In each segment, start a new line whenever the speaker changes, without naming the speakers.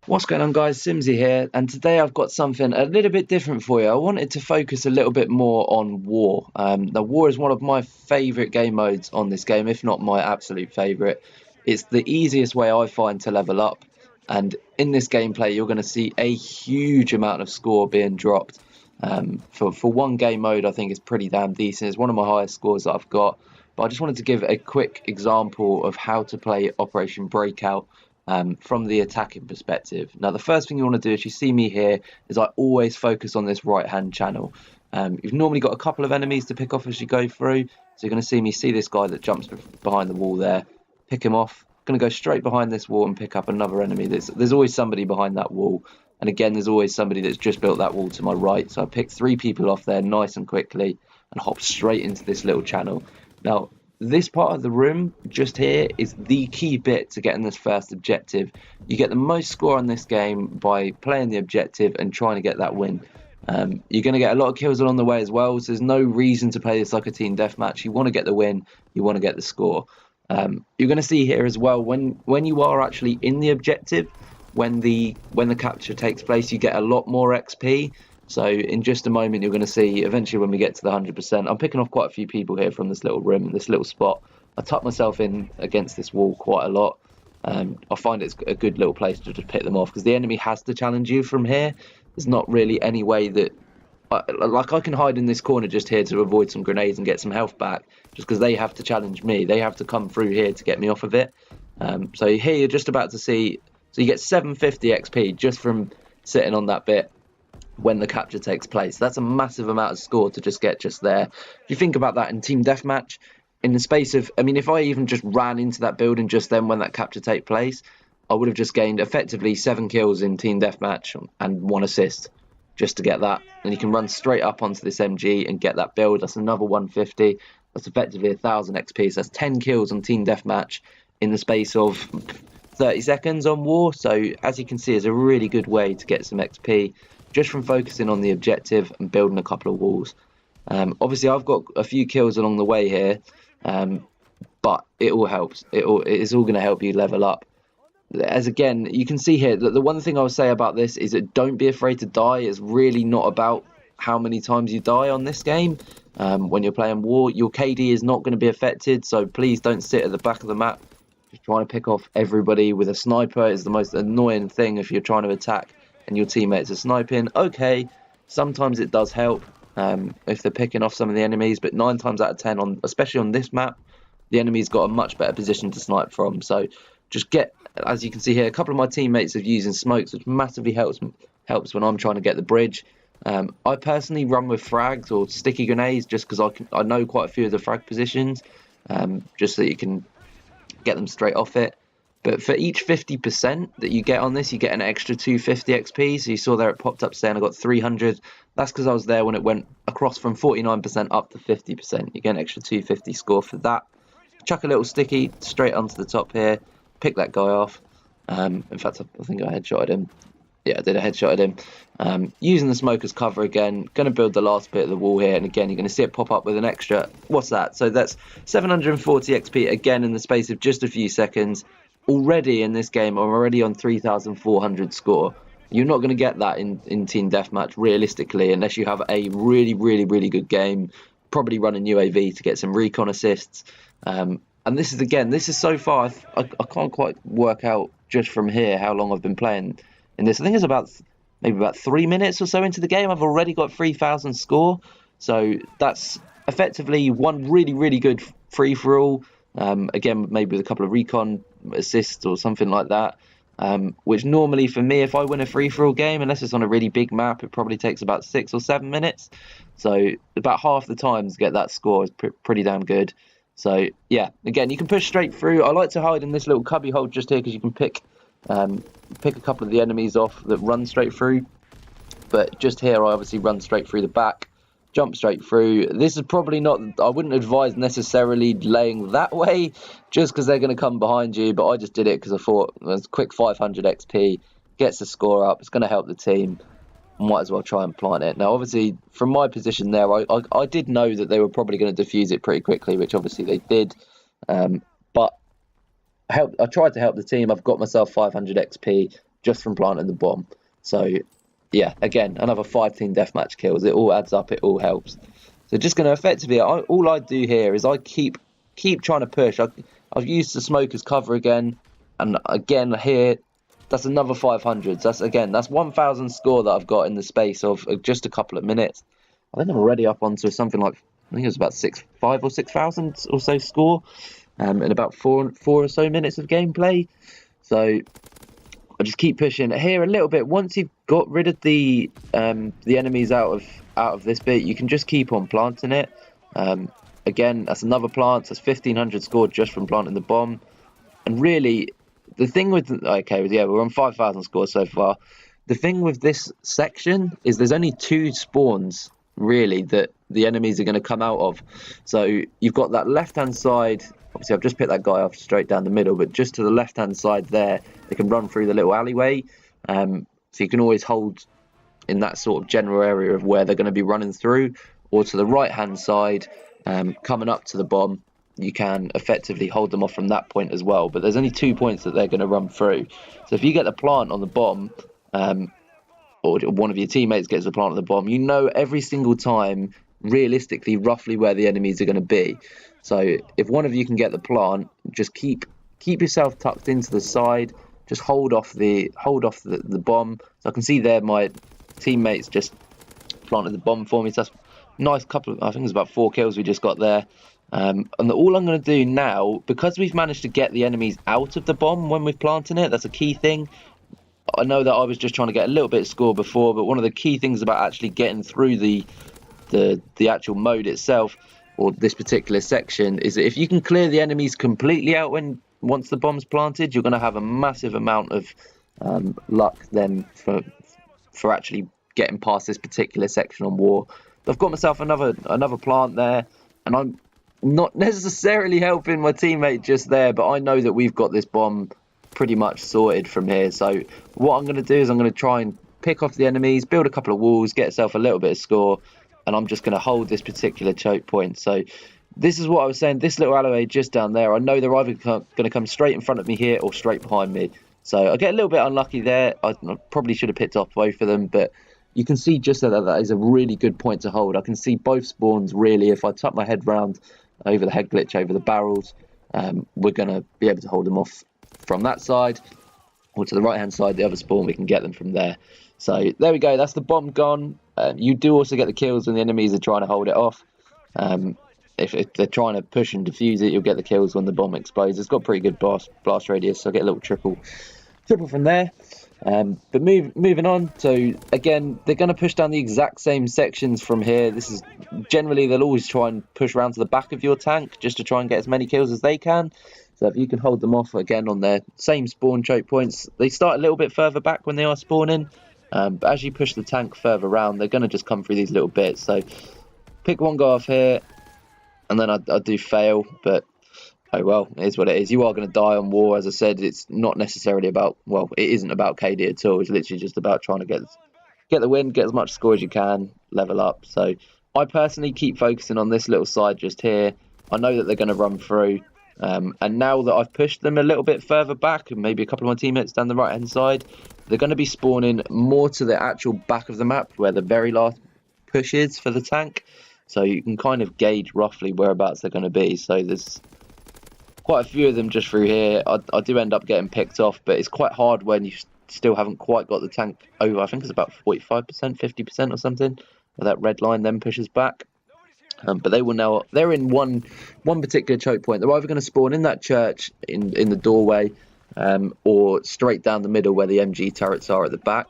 What's going on, guys? Simsy here, and today I've got something a little bit different for you. I wanted to focus a little bit more on War. Now, War is one of my favourite game modes on this game, if not my absolute favourite. It's the easiest way I find to level up, and in this gameplay, you're going to see a huge amount of score being dropped. For one game mode, I think it's pretty damn decent. It's one of my highest scores that I've got. But I just wanted to give a quick example of how to play Operation Breakout from the attacking perspective. Now, the first thing you want to do, if you see me here, is I always focus on this right-hand channel. You've normally got a couple of enemies to pick off as you go through. So you're going to see this guy that jumps behind the wall there, pick him off. Going to go straight behind this wall and pick up another enemy. There's always somebody behind that wall. And again, there's always somebody that's just built that wall to my right. So I picked 3 people off there nice and quickly and hopped straight into this little channel. Now, this part of the room just here is the key bit to getting this first objective. You get the most score on this game by playing the objective and trying to get that win. You're going to get a lot of kills along the way as well, so there's no reason to play this like a team deathmatch. You want to get the win, you want to get the score. You're going to see here as well, when you are actually in the objective, when the capture takes place, you get a lot more XP. So in just a moment, you're going to see eventually when we get to the 100%. I'm picking off quite a few people here from this little room, this little spot. I tuck myself in against this wall quite a lot. I find it's a good little place to just pick them off because the enemy has to challenge you from here. There's not really any way that... Like, I can hide in this corner just here to avoid some grenades and get some health back just because they have to challenge me. They have to come through here to get me off of it. So here you're just about to see... So you get 750 XP just from sitting on that bit when the capture takes place. That's a massive amount of score to just get just there. If you think about that in team deathmatch, in the space of, I mean, if I even just ran into that building just then when that capture take place, I would have just gained effectively 7 kills in team deathmatch and 1 assist just to get that. And you can run straight up onto this MG and get that build. That's another 150. That's effectively 1000 XP. So that's 10 kills on team deathmatch in the space of 30 seconds on War. So as you can see, it's a really good way to get some XP just from focusing on the objective and building a couple of walls. Obviously, I've got a few kills along the way here, but it all helps. It is all going to help you level up. As again, you can see here, that the one thing I would say about this is that don't be afraid to die. It's really not about how many times you die on this game. When you're playing War, your KD is not going to be affected, so please don't sit at the back of the map just trying to pick off everybody with a sniper. Is the most annoying thing if you're trying to attack and your teammates are sniping. Okay, sometimes it does help if they're picking off some of the enemies, but 9 times out of 10, especially on this map, the enemy's got a much better position to snipe from. So just get, as you can see here, a couple of my teammates are using smokes, which massively helps when I'm trying to get the bridge. I personally run with frags or sticky grenades just because I know quite a few of the frag positions, just so you can get them straight off it. But for each 50% that you get on this, you get an extra 250 XP. So you saw there it popped up saying I got 300. That's because I was there when it went across from 49% up to 50%. You get an extra 250 score for that. Chuck a little sticky straight onto the top here. Pick that guy off. In fact, I think I headshotted him. Yeah, I did a headshot at him. Using the smoke as cover again. Going to build the last bit of the wall here. And again, you're going to see it pop up with an extra... What's that? So that's 740 XP again in the space of just a few seconds. Already in this game, I'm already on 3,400 score. You're not going to get that in Team Deathmatch, realistically, unless you have a really, really, really good game. Probably running UAV to get some recon assists. And this is so far, I can't quite work out just from here how long I've been playing in this. I think it's maybe about 3 minutes or so into the game. I've already got 3,000 score. So that's effectively one really, really good free-for-all. Again, maybe with a couple of recon assists or something like that, which normally for me, if I win a free-for-all game, unless it's on a really big map, it probably takes about 6 or 7 minutes. So about half the time to get that score is pretty damn good. So yeah, again, you can push straight through. I like to hide in this little cubby hole just here because you can pick a couple of the enemies off that run straight through. But just here, I obviously run straight through the back. Jump straight through. This is probably not, I wouldn't advise necessarily laying that way just because they're going to come behind you, but I just did it because I thought it was a quick 500 XP, gets the score up, it's going to help the team, might as well try and plant it. Now obviously from my position there, I did know that they were probably going to defuse it pretty quickly, which obviously they did, but I tried to help the team. I've got myself 500 XP, just from planting the bomb. So yeah, again, another 5-team deathmatch kills. It all adds up. It all helps. So just going to effectively, all I do here is I keep trying to push. I've used the smoke as cover again, and again here, that's another 500s. That's 1,000 score that I've got in the space of just a couple of minutes. I think I'm already up onto something like, I think it was about 5 or 6,000 or so score, in about four or so minutes of gameplay. So I just keep pushing here a little bit. Once you've got rid of the enemies out of this bit, you can just keep on planting it. Again, that's another plant. That's 1,500 scored just from planting the bomb. And really, the thing with we're on 5,000 scores so far. The thing with this section is there's only 2 spawns really that the enemies are going to come out of. So you've got that left-hand side. Obviously, I've just picked that guy off straight down the middle, but just to the left-hand side there, they can run through the little alleyway. So you can always hold in that sort of general area of where they're going to be running through, or to the right-hand side, coming up to the bomb, you can effectively hold them off from that point as well. But there's only 2 points that they're going to run through. So if you get the plant on the bomb, or one of your teammates gets the plant on the bomb, you know every single time realistically roughly where the enemies are going to be. So if one of you can get the plant, just keep yourself tucked into the side, just hold off the bomb. So I can see there my teammates just planted the bomb for me. So that's a nice couple of, I think it's about 4 kills we just got there. And all I'm going to do now, because we've managed to get the enemies out of the bomb when we're planting it, that's a key thing. I know that I was just trying to get a little bit of score before, but one of the key things about actually getting through the actual mode itself, or this particular section, is that if you can clear the enemies completely out once the bomb's planted, you're going to have a massive amount of luck then for actually getting past this particular section on war. I've got myself another plant there, and I'm not necessarily helping my teammate just there, but I know that we've got this bomb pretty much sorted from here. So what I'm going to do is I'm going to try and pick off the enemies, build a couple of walls, get yourself a little bit of score, and I'm just going to hold this particular choke point. So this is what I was saying, this little alleyway just down there, I know they're either going to come straight in front of me here or straight behind me. So I get a little bit unlucky there. I probably should have picked off both of them, but you can see just that is a really good point to hold. I can see both spawns really. If I tuck my head round over the head glitch, over the barrels, we're going to be able to hold them off from that side, or to the right hand side, the other spawn, we can get them from there. So there we go, that's the bomb gone. You do also get the kills when the enemies are trying to hold it off. If they're trying to push and defuse it, you'll get the kills when the bomb explodes. It's got pretty good blast radius, so I get a little triple from there. But moving on, so again, they're going to push down the exact same sections from here. This is generally, they'll always try and push around to the back of your tank just to try and get as many kills as they can. So if you can hold them off again on their same spawn choke points, they start a little bit further back when they are spawning, but as you push the tank further around, they're going to just come through these little bits. So pick one guy off here, and then I do fail, but oh well, it is what it is. You are going to die on war. As I said, it's not necessarily about, well, it isn't about KD at all. It's literally just about trying to get the win, get as much score as you can, level up. So I personally keep focusing on this little side just here. I know that they're going to run through. And now that I've pushed them a little bit further back, and maybe a couple of my teammates down the right hand side, they're going to be spawning more to the actual back of the map where the very last push is for the tank. So you can kind of gauge roughly whereabouts they're going to be. So there's quite a few of them just through here. I do end up getting picked off, but it's quite hard when you still haven't quite got the tank over. I think it's about 45%, 50% or something, where that red line then pushes back. But they will now, they're in one particular choke point. They're either going to spawn in that church in the doorway, or straight down the middle where the MG turrets are at the back.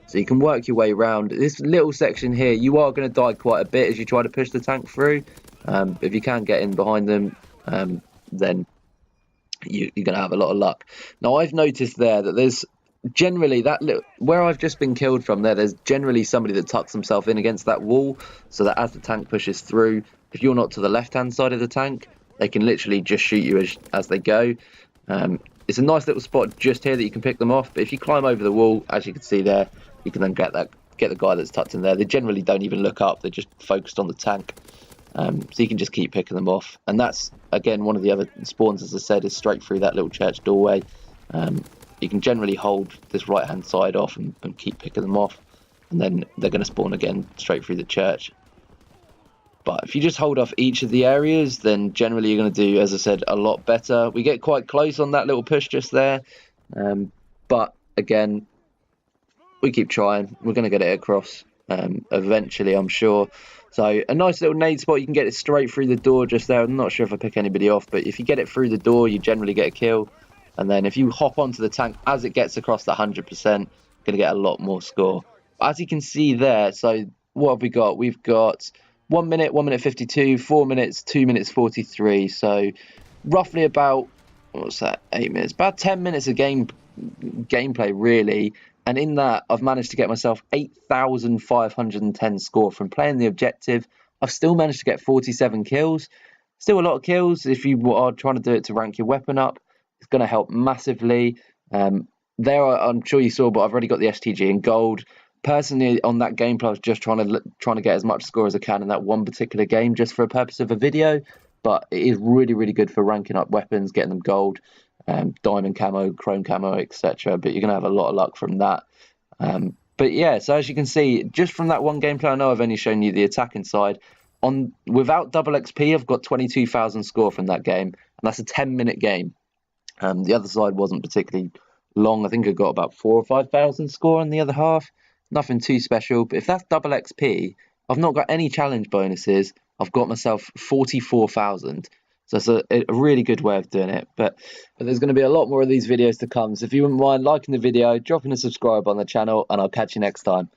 So you can work your way around. This little section here, you are going to die quite a bit as you try to push the tank through. If you can get in behind them, then you're going to have a lot of luck. Now I've noticed there that there's generally that little, where I've just been killed from there's generally somebody that tucks himself in against that wall, so that as the tank pushes through, if you're not to the left hand side of the tank, they can literally just shoot you as they go. It's a nice little spot just here that you can pick them off, but if you climb over the wall, as you can see there, you can then get the guy that's tucked in there. They generally don't even look up, they're just focused on the tank. So you can just keep picking them off, and that's again one of the other spawns, as I said, is straight through that little church doorway. you can generally hold this right hand side off and keep picking them off, and then they're going to spawn again straight through the church. But if you just hold off each of the areas, then generally you're going to do, as I said, a lot better. We get quite close on that little push just there, but again, we keep trying. We're going to get it across eventually, I'm sure. So a nice little nade spot. You can get it straight through the door just there. I'm not sure if I pick anybody off, but if you get it through the door, you generally get a kill. And then if you hop onto the tank as it gets across the 100%, going to get a lot more score. As you can see there, so what have we got? We've got 1 minute, 1 minute 52, 4 minutes, 2 minutes 43. So roughly about, what's that, 8 minutes? About 10 minutes of gameplay, really. And in that, I've managed to get myself 8,510 score from playing the objective. I've still managed to get 47 kills. Still a lot of kills. If you are trying to do it to rank your weapon up, it's going to help massively. I'm sure you saw, but I've already got the STG in gold. Personally, on that gameplay, I was just trying to get as much score as I can in that one particular game, just for a purpose of a video. But it is really, really good for ranking up weapons, getting them gold. Diamond camo, chrome camo, etc. But you're going to have a lot of luck from that. But yeah, so as you can see, just from that one gameplay, I know I've only shown you the attacking side. Without double XP, I've got 22,000 score from that game, and that's a 10-minute game. The other side wasn't particularly long. I think I got about 4,000 or 5,000 score on the other half. Nothing too special. But if that's double XP, I've not got any challenge bonuses. I've got myself 44,000. So it's a really good way of doing it. But there's going to be a lot more of these videos to come. So if you wouldn't mind liking the video, dropping a subscribe on the channel, and I'll catch you next time.